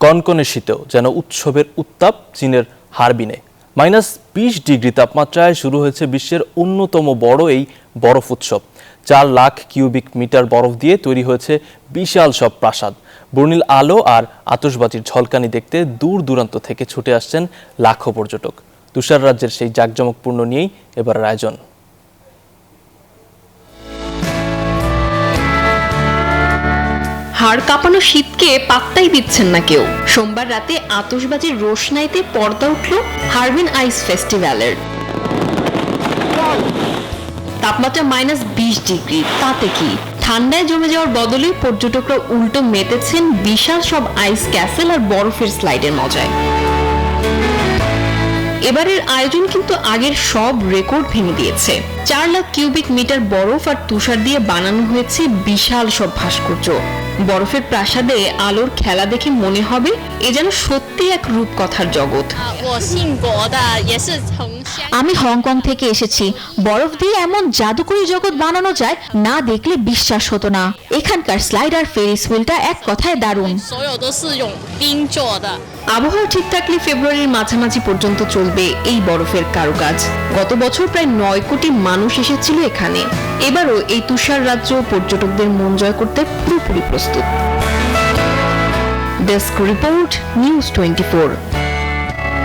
কনকনে শীতেও যেন উৎসবের উত্তাপ চীনের হারবিনে। -20 ডিগ্রি তাপমাত্রায় শুরু হয়েছে বিশ্বের অন্যতম বড় এই বরফ উৎসব। 4 লাখ কিউবিক মিটার বরফ দিয়ে তৈরি হয়েছে বিশাল সব প্রাসাদ। বর্ণিল আলো আর আতশবাজির ঝলকানি দেখতে দূর দূরান্ত থেকে ছুটে আসছেন লাখো পর্যটক। তুষার রাজ্যের সেই জাঁকজমকপূর্ণ নিয়েই এবার আয়োজন। হাড় কাঁপানো শীতকে পাত্তাই দিচ্ছেন না কেউ। সোমবার রাতে আতশবাজির রোশনাইতে পর্দা উঠল হারবিন আইস ফেস্টিভ্যালের। তাপমাত্রা -20 ডিগ্রি, তাতে কি? ঠান্ডায় জমে যাওয়ার বদলে পর্যটকরা উল্টো মেতেছেন বিশাল সব আইস ক্যাসেল আর বরফের স্লাইডের মজায়। এবারের আয়োজন কিন্তু আগের সব রেকর্ড ভেঙে দিয়েছে। 4 লাখ কিউবিক মিটার বরফ আর তুষার দিয়ে বানানো হয়েছে বিশাল সব ভাস্কর্য। বরফের প্রাসাদে আলোর খেলা দেখে মনে হবে এ যেন সত্যি এক রূপকথার জগৎ। আমি হংকং থেকে এসেছি। বরফ দিয়ে এমন জাদুকরী জগৎ বানানো যায় না দেখলে বিশ্বাস হতো না। এখানকার স্লাইডার ফেরিস হুইলটা এক কথায় দারুণ। আবহাওয়া ঠিক থাকলে ফেব্রুয়ারির মাঝামাঝি পর্যন্ত চলবে এই বরফের কারুকাজ। গত বছর প্রায় 9 কোটি মানুষ এসেছিল এখানে। এবারও এই তুষার রাজ্য পর্যটকদের মন জয় করতে পুরোপুরি প্রস্তুত। Desk report, news 24।